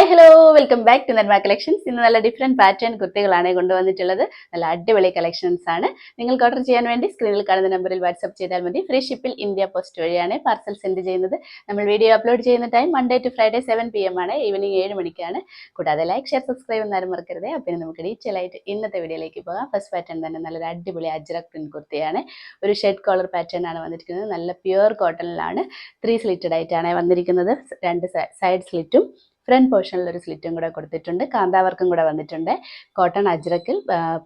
Hi hello welcome back to Nanma collections. ഇന്ന് നല്ല different pattern കുർത്തികളാണ് കൊണ്ടുവന്നിട്ടുള്ളത്. നല്ല അടിപൊളി കളക്ഷൻസ് ആണ്. നിങ്ങൾക്ക് ഓർഡർ ചെയ്യാൻ വേണ്ടി സ്ക്രീനിൽ കാണുന്ന നമ്പറിൽ വാട്സ്ആപ്പ് ചെയ്താൽ മതി. ഫ്രീ ഷിപ്പിൽ ഇന്ത്യ പോസ്റ്റ് വഴിയാണ് പാർസൽ സെൻഡ് ചെയ്യുന്നത്. നമ്മൾ വീഡിയോ അപ്ലോഡ് ചെയ്യുന്ന time Monday to Friday 7 PM ആണ്, ഈവനിങ് 7 മണിക്കാണ്. കൂടാതെ ലൈക്ക് ഷെയർ സബ്സ്ക്രൈബ് എന്നാലും മറക്കരുത്. അപ്പോൾ നമുക്ക് ഡീറ്റെയിൽ ആയിട്ട് ഇന്നത്തെ വീഡിയോയിലേക്ക് പോകാം. ഫസ്റ്റ് പാറ്റേൺ തന്നെ നല്ലൊരു അടിപൊളി അജ്രക് പ്രിന്റ് കുർത്തിയാണ്. ഒരു ഷെഡ് കോളർ പാറ്റേൺ ആണ് വന്നിരിക്കുന്നത്. നല്ല പ്യുവർ കോട്ടണിലാണ് 3 സ്ലിറ്റഡ് ആയിട്ടാണ് വന്നിരിക്കുന്നത്. രണ്ട് സൈഡ് സ്ലിറ്റും ഫ്രണ്ട് പോർഷനിൽ ഒരു സ്ലിറ്റും കൂടെ കൊടുത്തിട്ടുണ്ട്. കാന്താവർക്കും കൂടെ വന്നിട്ടുണ്ട്. കോട്ടൺ അജ്രക്കിൽ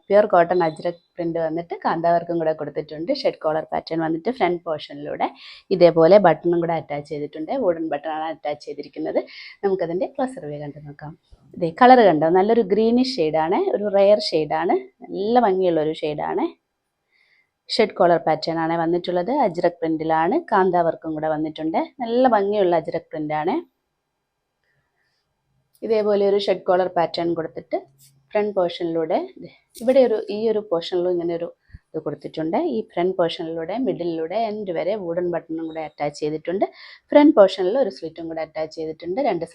പ്യുർ കോട്ടൺ അജ്രക് പ്രിന്റ് വന്നിട്ട് കാന്താവർക്കും കൂടെ കൊടുത്തിട്ടുണ്ട്. ഷെഡ് കോളർ പാറ്റേൺ വന്നിട്ട് ഫ്രണ്ട് പോർഷനിലൂടെ ഇതേപോലെ ബട്ടണും കൂടെ അറ്റാച്ച് ചെയ്തിട്ടുണ്ട്. വുഡൻ ബട്ടണാണ് അറ്റാച്ച് ചെയ്തിരിക്കുന്നത്. നമുക്കതിൻ്റെ ക്ലോസർ വ്യൂ കണ്ടു നോക്കാം. ഇതേ കളർ കണ്ടോ, നല്ലൊരു ഗ്രീനിഷ് ഷെയ്ഡാണ്, ഒരു റെയർ ഷെയ്ഡാണ്, നല്ല ഭംഗിയുള്ള ഒരു ഷെയ്ഡാണ്. ഷെഡ് കോളർ പാറ്റേൺ ആണ് വന്നിട്ടുള്ളത്. അജ്രക് പ്രിന്റിലാണ്. കാന്താവർക്കും കൂടെ വന്നിട്ടുണ്ട്. നല്ല ഭംഗിയുള്ള അജ്രക് പ്രിന്റാണ്. ഇതേപോലെ ഒരു ഷെഡ് കോളർ പാറ്റേൺ കൊടുത്തിട്ട് ഫ്രണ്ട് പോർഷനിലൂടെ ഇവിടെ ഈ ഒരു പോർഷനിലും ഇങ്ങനെ ഒരു ഇത് കൊടുത്തിട്ടുണ്ട്. ഈ ഫ്രണ്ട് പോർഷനിലൂടെ മിഡിലിലൂടെ എൻഡ് വരെ വുഡൻ ബട്ടണും കൂടെ അറ്റാച്ച് ചെയ്തിട്ടുണ്ട്. ഫ്രണ്ട് പോർഷനിൽ ഒരു സ്ലിറ്റും കൂടെ അറ്റാച്ച് ചെയ്തിട്ടുണ്ട്. രണ്ട്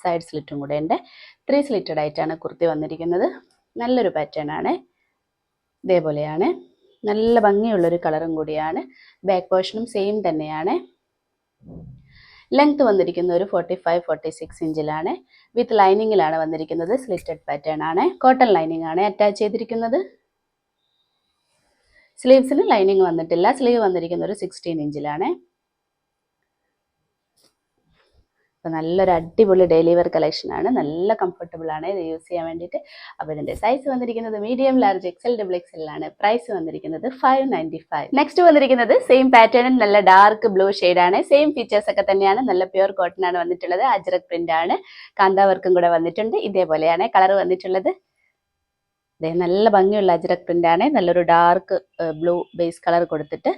സൈഡ് സ്ലിറ്റും കൂടെ ഉണ്ട്. 3 സ്ലിറ്റഡ് ആയിട്ടാണ് കുർത്തി വന്നിരിക്കുന്നത്. നല്ലൊരു പാറ്റേൺ ആണ്. ഇതേപോലെയാണ്. നല്ല ഭംഗിയുള്ളൊരു കളറും കൂടിയാണ്. ബാക്ക് പോർഷനും സെയിം തന്നെയാണ്. ലെങ്ത് വന്നിരിക്കുന്ന ഒരു 45-46 ഇഞ്ചിലാണ്. വിത്ത് ലൈനിങ്ങിലാണ് വന്നിരിക്കുന്നത്. സ്ലിറ്റഡ് പാറ്റേൺ ആണ്. കോട്ടൺ ലൈനിങ് ആണ് അറ്റാച്ച് ചെയ്തിരിക്കുന്നത്. സ്ലീവ്സിന് ലൈനിങ് വന്നിട്ടില്ല. സ്ലീവ് വന്നിരിക്കുന്ന ഒരു 16 ഇഞ്ചിലാണ്. അപ്പോൾ നല്ലൊരു അടിപൊളി ഡെയിലി വെയർ കളക്ഷൻ ആണ്. നല്ല കംഫർട്ടബിൾ ആണ് ഇത് യൂസ് ചെയ്യാൻ വേണ്ടിയിട്ട്. അപ്പോൾ ഇതിൻ്റെ സൈസ് വന്നിരിക്കുന്നത് medium, large, XL, double XL ആണ്. പ്രൈസ് വന്നിരിക്കുന്നത് 595. നെക്സ്റ്റ് വന്നിരിക്കുന്നത് സെയിം പാറ്റേണിൽ നല്ല ഡാർക്ക് ബ്ലൂ ആണ്. സെയിം ഫീച്ചേഴ്സ് ഒക്കെ തന്നെയാണ്. നല്ല പ്യുർ കോട്ടൺ ആണ് വന്നിട്ടുള്ളത്. അജ്രക് പ്രിന്റ് ആണ്. കാന്താവർക്കും കൂടെ വന്നിട്ടുണ്ട്. ഇതേപോലെയാണ് കളർ വന്നിട്ടുള്ളത്. ഇതേ നല്ല ഭംഗിയുള്ള അജ്രക് പ്രിന്റ് ആണ്. നല്ലൊരു ഡാർക്ക് ബ്ലൂ ബേസ് കളർ കൊടുത്തിട്ട്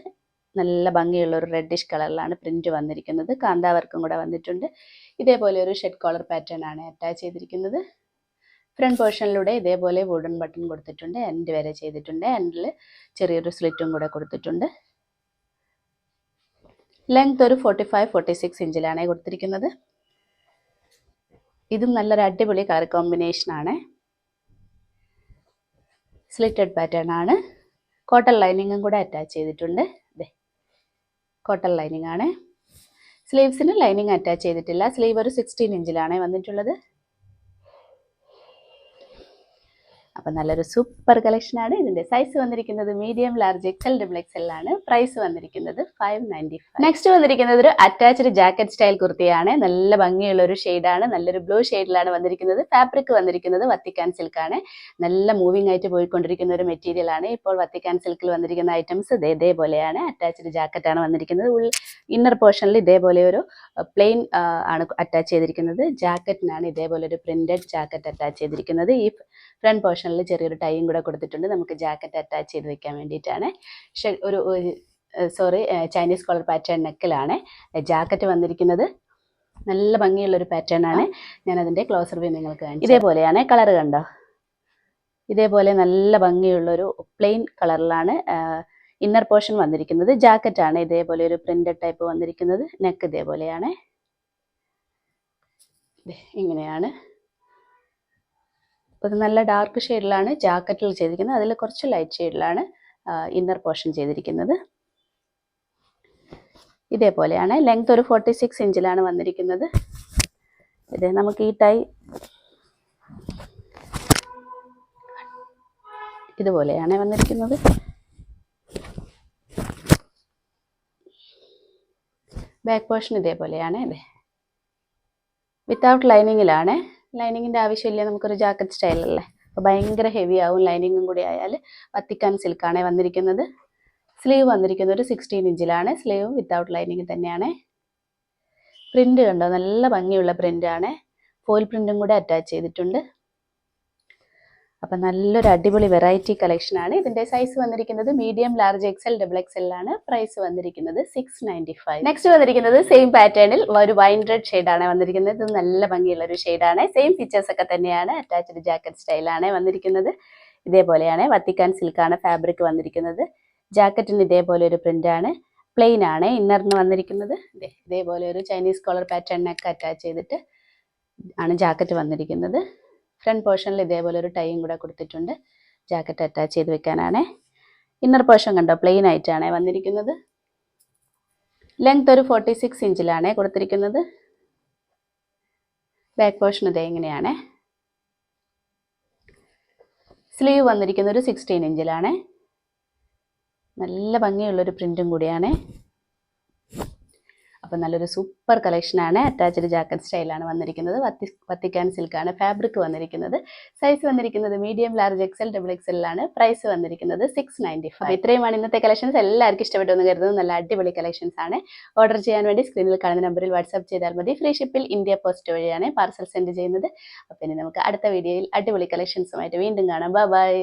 നല്ല ഭംഗിയുള്ള ഒരു റെഡിഷ് കളറിലാണ് പ്രിന്റ് വന്നിരിക്കുന്നത്. കാന്താവർക്കും കൂടെ വന്നിട്ടുണ്ട്. ഇതേപോലെ ഒരു ഷെഡ് കോളർ പാറ്റേൺ ആണ് അറ്റാച്ച് ചെയ്തിരിക്കുന്നത്. ഫ്രണ്ട് പോർഷനിലൂടെ ഇതേപോലെ വുഡൻ ബട്ടൺ കൊടുത്തിട്ടുണ്ട്. എൻഡ് വരെ ചെയ്തിട്ടുണ്ട്. എൻഡിൽ ചെറിയൊരു സ്ലിറ്റും കൂടെ കൊടുത്തിട്ടുണ്ട്. ലെങ്ത് ഒരു 45-46 ഇഞ്ചിലാണ് കൊടുത്തിരിക്കുന്നത്. ഇതും നല്ലൊരു അടിപൊളി കളർ കോമ്പിനേഷൻ ആണ്. സ്ലിറ്റഡ് പാറ്റേൺ ആണ്. കോട്ടൺ ലൈനിങ്ങും കൂടെ അറ്റാച്ച് ചെയ്തിട്ടുണ്ട്. കോട്ടൺ ലൈനിങ് ആണ്. സ്ലീവ്സിന് ലൈനിങ് അറ്റാച്ച് ചെയ്തിട്ടില്ല. സ്ലീവ് ഒരു 16 ഇഞ്ചിലാണ് വന്നിട്ടുള്ളത്. അപ്പോൾ നല്ലൊരു സൂപ്പർ കളക്ഷനാണ്. ഇതിൻ്റെ സൈസ് വന്നിരിക്കുന്നത് medium, large, XL, double XL ആണ്. പ്രൈസ് വന്നിരിക്കുന്നത് 595. നെക്സ്റ്റ് വന്നിരിക്കുന്നത് ഒരു അറ്റാച്ച്ഡ് ജാക്കറ്റ് സ്റ്റൈൽ കുർത്തിയാണ്. നല്ല ഭംഗിയുള്ള ഒരു ഷെയ്ഡാണ്. നല്ലൊരു ബ്ലൂ ഷെയ്ഡിലാണ് വന്നിരിക്കുന്നത്. ഫാബ്രിക് വന്നിരിക്കുന്നത് വത്തിക്കാൻ സിൽക്കാണ്. നല്ല മൂവിങ് ആയിട്ട് പോയിക്കൊണ്ടിരിക്കുന്ന ഒരു മെറ്റീരിയൽ ആണ്. ഇപ്പോൾ വത്തിക്കാൻ സിൽക്കിൽ വന്നിരിക്കുന്ന ഐറ്റംസ് ഇതേപോലെയാണ്. അറ്റാച്ച്ഡ് ജാക്കറ്റ് ആണ് വന്നിരിക്കുന്നത്. ഇന്നർ പോർഷനിൽ ഇതേപോലെ ഒരു പ്ലെയിൻ ആണ് അറ്റാച്ച് ചെയ്തിരിക്കുന്നത്. ജാക്കറ്റിനാണ് ഇതേപോലെ ഒരു പ്രിന്റഡ് ജാക്കറ്റ് അറ്റാച്ച് ചെയ്തിരിക്കുന്നത്. ഈ ഫ്രണ്ട് പോർഷനിൽ ചെറിയൊരു ടൈയും കൂടെ കൊടുത്തിട്ടുണ്ട്. നമുക്ക് ജാക്കറ്റ് അറ്റാച്ച് ചെയ്ത് വെക്കാൻ വേണ്ടിയിട്ടാണ്. ചൈനീസ് കോളർ പാറ്റേൺ നെക്കിലാണ് ജാക്കറ്റ് വന്നിരിക്കുന്നത്. നല്ല ഭംഗിയുള്ളൊരു പാറ്റേൺ ആണ്. ഞാൻ അതിൻ്റെ ക്ലോസർ വ്യൂ നിങ്ങൾക്ക് കാണിച്ചു. ഇതേപോലെയാണ്. കളർ കണ്ടോ, ഇതേപോലെ നല്ല ഭംഗിയുള്ളൊരു പ്ലെയിൻ കളറിലാണ് ഇന്നർ പോർഷൻ വന്നിരിക്കുന്നത്. ജാക്കറ്റ് ആണ് ഇതേപോലെ ഒരു പ്രിന്റഡ് ടൈപ്പ് വന്നിരിക്കുന്നത്. നെക്ക് ഇതേപോലെയാണ്. ഇങ്ങനെയാണ്. അപ്പോൾ ഇത് നല്ല ഡാർക്ക് ഷെയ്ഡിലാണ് ജാക്കറ്റിൽ ചെയ്തിരിക്കുന്നത്. അതിൽ കുറച്ച് ലൈറ്റ് ഷെയ്ഡിലാണ് ഇന്നർ പോർഷൻ ചെയ്തിരിക്കുന്നത്. ഇതേപോലെയാണ്. ലെങ്ത് ഒരു 46 ഇഞ്ചിലാണ് വന്നിരിക്കുന്നത്. ഇത് നമുക്ക് ഈ ടൈ ഇതുപോലെയാണ് വന്നിരിക്കുന്നത്. ബാക്ക് പോർഷൻ ഇതേപോലെയാണ്. വിത്തൗട്ട് ലൈനിങ്ങിലാണ്. ലൈനിങ്ങിൻ്റെ ആവശ്യമില്ല, നമുക്കൊരു ജാക്കറ്റ് സ്റ്റൈലല്ലേ. അപ്പോൾ ഭയങ്കര ഹെവി ആവും ലൈനിങ്ങും കൂടി ആയാൽ. വത്തിക്കാൻ സിൽക്കാണ് വന്നിരിക്കുന്നത്. സ്ലീവ് വന്നിരിക്കുന്നത് ഒരു 16 ഇഞ്ചിലാണ്. സ്ലീവ് വിത്തൗട്ട് ലൈനിങ് തന്നെയാണ്. പ്രിന്റ് കണ്ടോ, നല്ല ഭംഗിയുള്ള പ്രിന്റാണ്. ഫോയിൽ പ്രിന്റും കൂടെ അറ്റാച്ച് ചെയ്തിട്ടുണ്ട്. അപ്പം നല്ലൊരു അടിപൊളി വെറൈറ്റി കളക്ഷനാണ്. ഇതിൻ്റെ സൈസ് വന്നിരിക്കുന്നത് medium, large, XL, double XL ആണ്. പ്രൈസ് വന്നിരിക്കുന്നത് 695. നെക്സ്റ്റ് വന്നിരിക്കുന്നത് സെയിം പാറ്റേണിൽ ഒരു വൈൻ റെഡ് ഷെയ്ഡാണ് വന്നിരിക്കുന്നത്. ഇത് നല്ല ഭംഗിയുള്ള ഒരു ഷെയ്ഡാണ്. സെയിം ഫീച്ചേഴ്സ് ഒക്കെ തന്നെയാണ്. അറ്റാച്ച്ഡ് ജാക്കറ്റ് സ്റ്റൈലാണ് വന്നിരിക്കുന്നത്. ഇതേപോലെയാണ്. വത്തിക്കാൻ സിൽക്കാണ് ഫാബ്രിക് വന്നിരിക്കുന്നത്. ജാക്കറ്റിന് ഇതേപോലെ ഒരു പ്രിന്റാണ്. പ്ലെയിൻ ആണ് ഇന്നറിന് വന്നിരിക്കുന്നത്. ഇതേപോലെ ഒരു ചൈനീസ് കോളർ പാറ്റേണിനൊക്കെ അറ്റാച്ച് ചെയ്തിട്ട് ആണ് ജാക്കറ്റ് വന്നിരിക്കുന്നത്. ഫ്രണ്ട് പോർഷനിൽ ഇതേപോലെ ഒരു ടൈയും കൂടെ കൊടുത്തിട്ടുണ്ട്. ജാക്കറ്റ് അറ്റാച്ച് ചെയ്ത് വെക്കാനാണ്. ഇന്നർ പോർഷൻ കണ്ടോ, പ്ലെയിൻ ആയിട്ടാണ് വന്നിരിക്കുന്നത്. ലെങ്ത് ഒരു 46 ഇഞ്ചിലാണ് കൊടുത്തിരിക്കുന്നത്. ബാക്ക് പോർഷൻ ഇതേ ഇങ്ങനെയാണ്. സ്ലീവ് വന്നിരിക്കുന്നത് ഒരു 16 ഇഞ്ചിലാണ്. നല്ല ഭംഗിയുള്ളൊരു പ്രിൻറ്റും കൂടിയാണ്. അപ്പോൾ നല്ലൊരു സൂപ്പർ കളക്ഷനാണ്. അറ്റാച്ച്ഡ് ജാക്കറ്റ് സ്റ്റൈലാണ് വന്നിരിക്കുന്നത്. വത്തിക്കാൻ സിൽക്കാണ് ഫാബ്രിക് വന്നിരിക്കുന്നത്. സൈസ് വന്നിരിക്കുന്നത് മീഡിയം, ലാർജ്, എക്സൽ, ഡബിൾ എക്സലാണ്. പ്രൈസ് വന്നിരിക്കുന്നത് 695. അപ്പോൾ ഇത്രയുമാണ് ഇന്നത്തെ കളക്ഷൻസ്. എല്ലാവർക്കും ഇഷ്ടപ്പെട്ടു എന്ന് കരുതുന്നു. നല്ല അടിപൊളി കളക്ഷൻസ് ആണ്. ഓർഡർ ചെയ്യാൻ വേണ്ടി സ്ക്രീനിൽ കാണുന്ന നമ്പറിൽ വാട്സാപ്പ് ചെയ്താൽ മതി. ഫ്രീ ഷിപ്പിൽ ഇന്ത്യ പോസ്റ്റ് വഴിയാണ് പാർസൽ സെൻഡ് ചെയ്യുന്നത്. അപ്പോൾ ഇനി നമുക്ക് അടുത്ത വീഡിയോയിൽ അടിപൊളി കളക്ഷൻസുമായിട്ട് വീണ്ടും കാണാം. ബൈ.